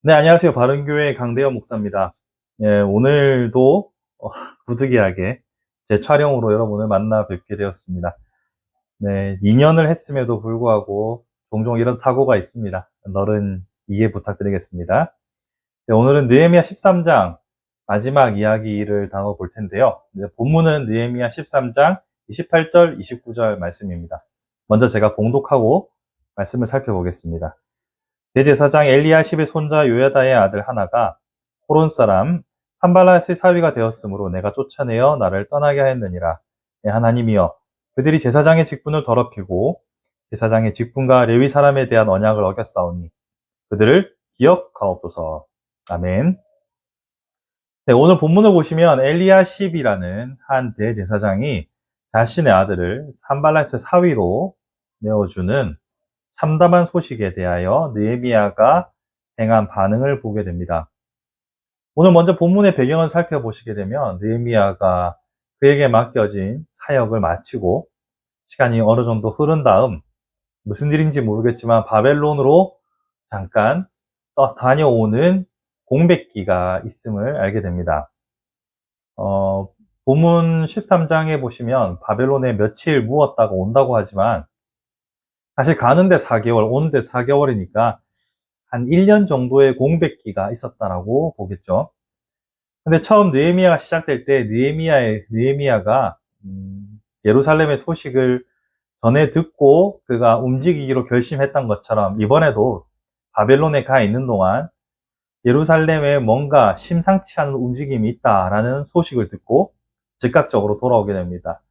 네, 안녕하세요. 바른교회 강대현 목사입니다. 예, 오늘도 부득이하게 제 촬영으로 여러분을 만나 뵙게 되었습니다. 네, 2년을 했음에도 불구하고 종종 이런 사고가 있습니다. 너른 이해 부탁드리겠습니다. 네, 오늘은 느헤미야 13장 마지막 이야기를 나눠볼 텐데요. 네, 본문은 느헤미야 13장 28절, 29절 말씀입니다. 먼저 제가 봉독하고 말씀을 살펴보겠습니다. 대제사장 엘리야십의 손자 요야다의 아들 하나가 호론 사람 산발랏의 사위가 되었으므로 내가 쫓아내어 나를 떠나게 하였느니라. 네, 하나님이여, 그들이 제사장의 직분을 더럽히고 제사장의 직분과 레위 사람에 대한 언약을 어겼사오니 그들을 기억하옵소서. 아멘. 네, 오늘 본문을 보시면 엘리야십이라는 한 대제사장이 자신의 아들을 산발랏의 사위로 내어주는 참담한 소식에 대하여 느헤미야가 행한 반응을 보게 됩니다. 오늘 먼저 본문의 배경을 살펴보시게 되면 느헤미야가 그에게 맡겨진 사역을 마치고 시간이 어느 정도 흐른 다음 무슨 일인지 모르겠지만 바벨론으로 잠깐 다녀오는 공백기가 있음을 알게 됩니다. 본문 13장에 보시면 바벨론에 며칠 묵었다가 온다고 하지만 사실 가는데 4개월, 오는데 4개월이니까 한 1년 정도의 공백기가 있었다라고 보겠죠. 근데 처음 느헤미야가 시작될 때 느헤미야가 예루살렘의 소식을 전해 듣고 그가 움직이기로 결심했던 것처럼 이번에도 바벨론에 가 있는 동안 예루살렘에 뭔가 심상치 않은 움직임이 있다라는 소식을 듣고 즉각적으로 돌아오게 됩니다.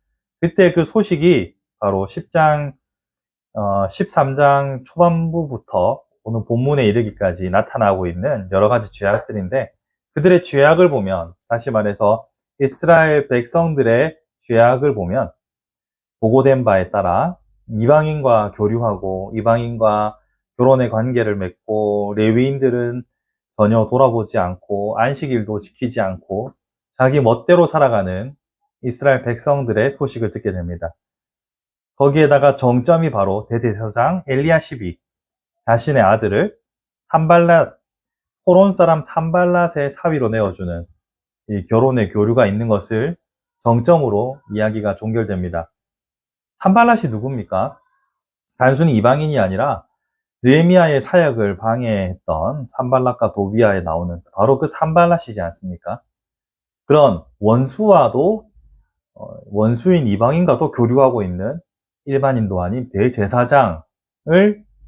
그때 그 소식이 바로 13장 초반부부터 오늘 본문에 이르기까지 나타나고 있는 여러 가지 죄악들인데, 그들의 죄악을 보면, 다시 말해서 이스라엘 백성들의 죄악을 보면 보고된 바에 따라 이방인과 교류하고 이방인과 결혼의 관계를 맺고, 레위인들은 전혀 돌아보지 않고 안식일도 지키지 않고 자기 멋대로 살아가는 이스라엘 백성들의 소식을 듣게 됩니다. 거기에다가 정점이 바로 대제사장 엘리야십이 자신의 아들을 산발랏, 호론 사람 산발랏의 사위로 내어주는 이 결혼의 교류가 있는 것을 정점으로 이야기가 종결됩니다. 산발랏이 누굽니까? 단순히 이방인이 아니라 느헤미야의 사역을 방해했던 산발랏과 도비아에 나오는 바로 그 산발랏이지 않습니까? 그런 원수인 이방인과도 교류하고 있는 일반인도 아닌 대제사장을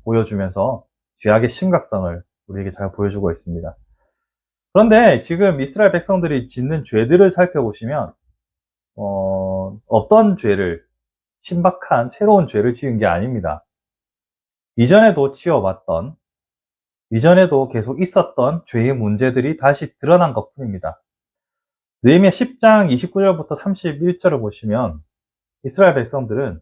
보여주면서 죄악의 심각성을 우리에게 잘 보여주고 있습니다. 그런데 지금 이스라엘 백성들이 짓는 죄들을 살펴보시면 어떤 죄를, 신박한 새로운 죄를 지은 게 아닙니다. 이전에도 지어왔던, 이전에도 계속 있었던 죄의 문제들이 다시 드러난 것뿐입니다. 느헤미야 10장 29절부터 31절을 보시면 이스라엘 백성들은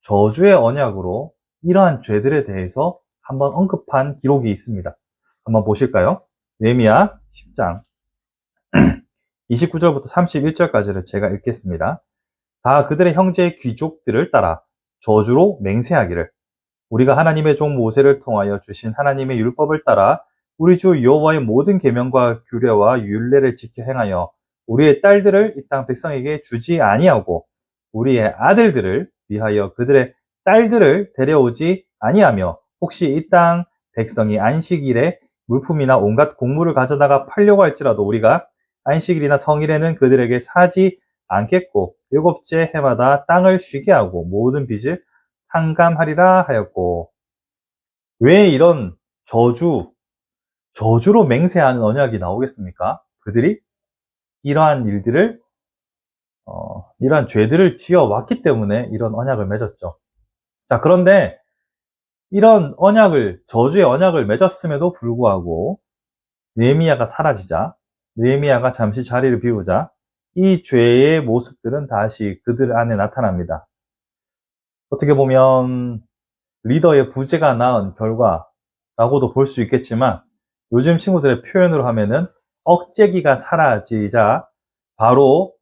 저주의 언약으로 이러한 죄들에 대해서 한번 언급한 기록이 있습니다. 한번 보실까요? 느헤미야 10장 29절부터 31절까지를 제가 읽겠습니다. 다 그들의 형제 귀족들을 따라 저주로 맹세하기를, 우리가 하나님의 종 모세를 통하여 주신 하나님의 율법을 따라 우리 주 여호와의 모든 계명과 규례와 율례를 지켜 행하여 우리의 딸들을 이 땅 백성에게 주지 아니하고 우리의 아들들을 위하여 그들의 딸들을 데려오지 아니하며, 혹시 이 땅 백성이 안식일에 물품이나 온갖 곡물을 가져다가 팔려고 할지라도 우리가 안식일이나 성일에는 그들에게 사지 않겠고 일곱째 해마다 땅을 쉬게 하고 모든 빚을 상감하리라 하였고. 왜 이런 저주로 맹세하는 언약이 나오겠습니까? 그들이 이러한 일들을 이러한 죄들을 지어왔기 때문에 이런 언약을 맺었죠. 자, 그런데 이런 저주의 언약을 맺었음에도 불구하고 느헤미야가 사라지자, 느헤미야가 잠시 자리를 비우자 이 죄의 모습들은 다시 그들 안에 나타납니다. 어떻게 보면 리더의 부재가 낳은 결과라고도 볼 수 있겠지만, 요즘 친구들의 표현으로 하면은 억제기가 사라지자 바로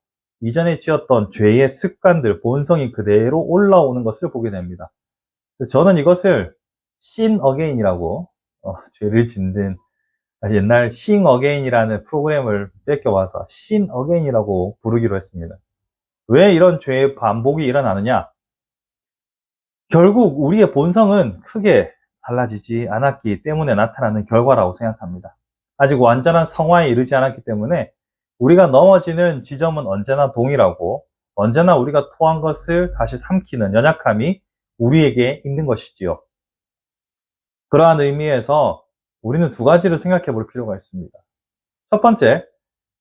이전에 지었던 죄의 습관들, 본성이 그대로 올라오는 것을 보게 됩니다. 그래서 저는 이것을 sin again이라고, 죄를 짓는 옛날 Sing Again이라는 프로그램을 뺏겨와서 Sin Again이라고 부르기로 했습니다. 왜 이런 죄의 반복이 일어나느냐? 결국 우리의 본성은 크게 달라지지 않았기 때문에 나타나는 결과라고 생각합니다. 아직 완전한 성화에 이르지 않았기 때문에 우리가 넘어지는 지점은 언제나 동일하고 언제나 우리가 토한 것을 다시 삼키는 연약함이 우리에게 있는 것이지요. 그러한 의미에서 우리는 두 가지를 생각해 볼 필요가 있습니다. 첫 번째,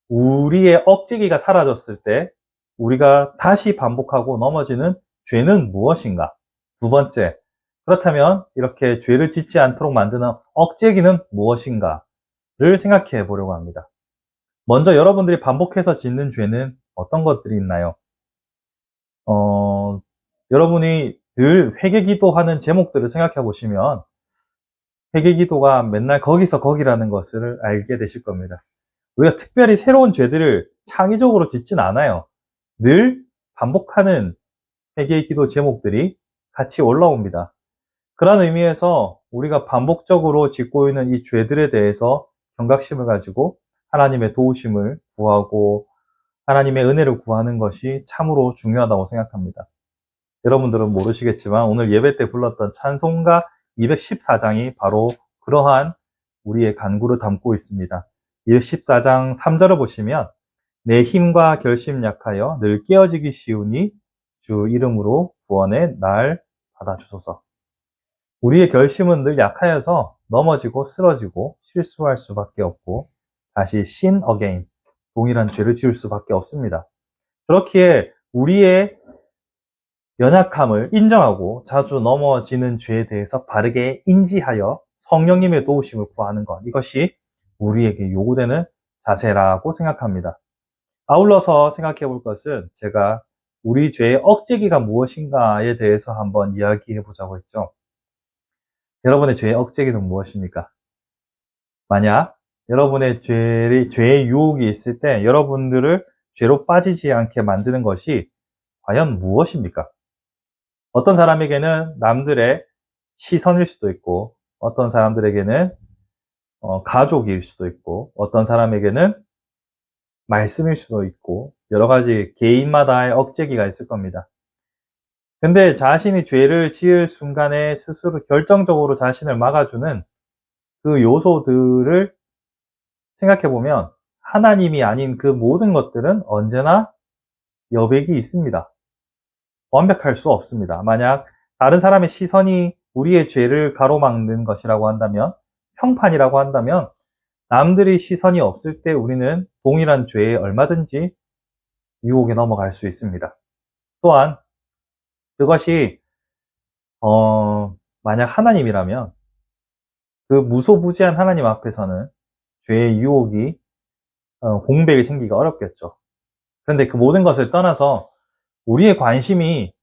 우리의 억제기가 사라졌을 때 우리가 다시 반복하고 넘어지는 죄는 무엇인가? 두 번째, 그렇다면 이렇게 죄를 짓지 않도록 만드는 억제기는 무엇인가를 생각해 보려고 합니다. 먼저 여러분들이 반복해서 짓는 죄는 어떤 것들이 있나요? 여러분이 늘 회개기도하는 제목들을 생각해 보시면 회개기도가 맨날 거기서 거기라는 것을 알게 되실 겁니다. 우리가 특별히 새로운 죄들을 창의적으로 짓진 않아요. 늘 반복하는 회개기도 제목들이 같이 올라옵니다. 그런 의미에서 우리가 반복적으로 짓고 있는 이 죄들에 대해서 경각심을 가지고 하나님의 도우심을 구하고 하나님의 은혜를 구하는 것이 참으로 중요하다고 생각합니다. 여러분들은 모르시겠지만 오늘 예배 때 불렀던 찬송가 214장이 바로 그러한 우리의 간구를 담고 있습니다. 214장 3절을 보시면 내 힘과 결심 약하여 늘 깨어지기 쉬우니 주 이름으로 구원의 날 받아주소서. 우리의 결심은 늘 약하여서 넘어지고 쓰러지고 실수할 수밖에 없고 다시 sin again, 동일한 죄를 지을 수밖에 없습니다. 그렇기에 우리의 연약함을 인정하고 자주 넘어지는 죄에 대해서 바르게 인지하여 성령님의 도우심을 구하는 것, 이것이 우리에게 요구되는 자세라고 생각합니다. 아울러서 생각해 볼 것은 제가 우리 죄의 억제기가 무엇인가에 대해서 한번 이야기해 보자고 했죠. 여러분의 죄의 억제기는 무엇입니까? 만약 여러분의 죄의 유혹이 있을 때 여러분들을 죄로 빠지지 않게 만드는 것이 과연 무엇입니까? 어떤 사람에게는 남들의 시선일 수도 있고 어떤 사람들에게는 가족일 수도 있고 어떤 사람에게는 말씀일 수도 있고 여러 가지 개인마다의 억제기가 있을 겁니다. 근데 자신이 죄를 지을 순간에 스스로 결정적으로 자신을 막아주는 그 요소들을 생각해 보면 하나님이 아닌 그 모든 것들은 언제나 여백이 있습니다. 완벽할 수 없습니다. 만약 다른 사람의 시선이 우리의 죄를 가로막는 것이라고 한다면, 평판이라고 한다면 남들의 시선이 없을 때 우리는 동일한 죄에 얼마든지 유혹에 넘어갈 수 있습니다. 또한 그것이 만약 하나님이라면 그 무소부지한 하나님 앞에서는 죄의 유혹이 공백이 생기기가 어렵겠죠. 그런데 그 모든 것을 떠나서 우리의 관심이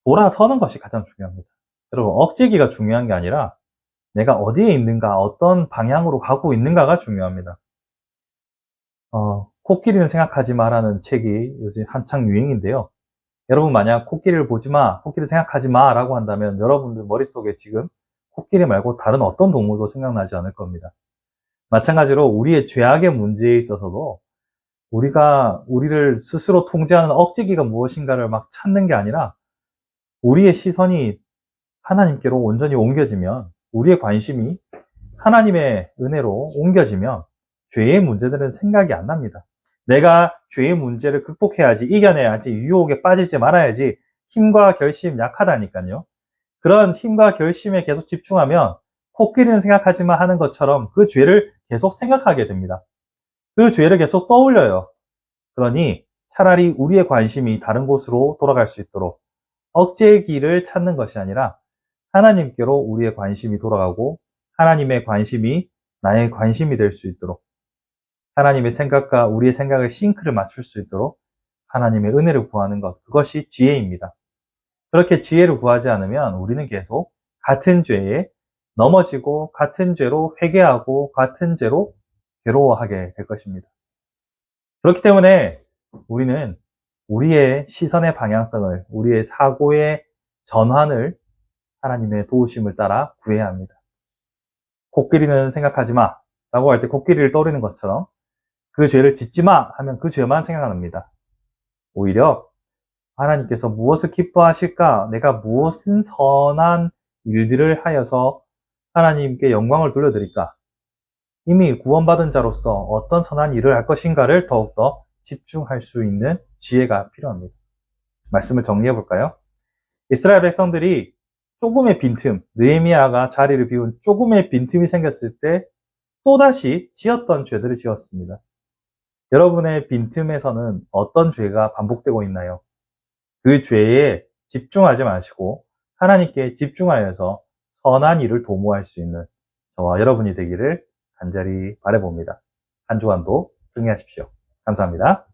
돌아서는 것이 가장 중요합니다. 여러분, 억제기가 중요한 게 아니라 내가 어디에 있는가, 어떤 방향으로 가고 있는가가 중요합니다. 코끼리는 생각하지 마라는 책이 요즘 한창 유행인데요. 여러분 만약 코끼리를 보지 마, 코끼리 생각하지 마 라고 한다면 여러분들 머릿속에 지금 코끼리 말고 다른 어떤 동물도 생각나지 않을 겁니다. 마찬가지로 우리의 죄악의 문제에 있어서도 우리가 우리를 스스로 통제하는 억제기가 무엇인가를 막 찾는 게 아니라 우리의 시선이 하나님께로 온전히 옮겨지면 우리의 관심이 하나님의 은혜로 옮겨지면 죄의 문제들은 생각이 안 납니다. 내가 죄의 문제를 극복해야지, 이겨내야지, 유혹에 빠지지 말아야지 힘과 결심 약하다니까요. 그런 힘과 결심에 계속 집중하면 코끼리는 생각하지만 하는 것처럼 그 죄를 계속 생각하게 됩니다. 그 죄를 계속 떠올려요. 그러니 차라리 우리의 관심이 다른 곳으로 돌아갈 수 있도록 억제의 길을 찾는 것이 아니라 하나님께로 우리의 관심이 돌아가고 하나님의 관심이 나의 관심이 될 수 있도록 하나님의 생각과 우리의 생각의 싱크를 맞출 수 있도록 하나님의 은혜를 구하는 것, 그것이 지혜입니다. 그렇게 지혜를 구하지 않으면 우리는 계속 같은 죄에 넘어지고 같은 죄로 회개하고 같은 죄로 괴로워하게 될 것입니다. 그렇기 때문에 우리는 우리의 시선의 방향성을, 우리의 사고의 전환을 하나님의 도우심을 따라 구해야 합니다. 코끼리는 생각하지 마. 라고 할 때 코끼리를 떠올리는 것처럼 그 죄를 짓지 마 하면 그 죄만 생각납니다. 오히려 하나님께서 무엇을 기뻐하실까? 내가 무엇은 선한 일들을 하여서 하나님께 영광을 돌려드릴까? 이미 구원받은 자로서 어떤 선한 일을 할 것인가를 더욱더 집중할 수 있는 지혜가 필요합니다. 말씀을 정리해 볼까요? 이스라엘 백성들이 조금의 빈틈, 느헤미야가 자리를 비운 조금의 빈틈이 생겼을 때 또다시 지었던 죄들을 지었습니다. 여러분의 빈틈에서는 어떤 죄가 반복되고 있나요? 그 죄에 집중하지 마시고 하나님께 집중하여서 선한 일을 도모할 수 있는 저와 여러분이 되기를 간절히 바라봅니다. 한 주간도 승리하십시오. 감사합니다.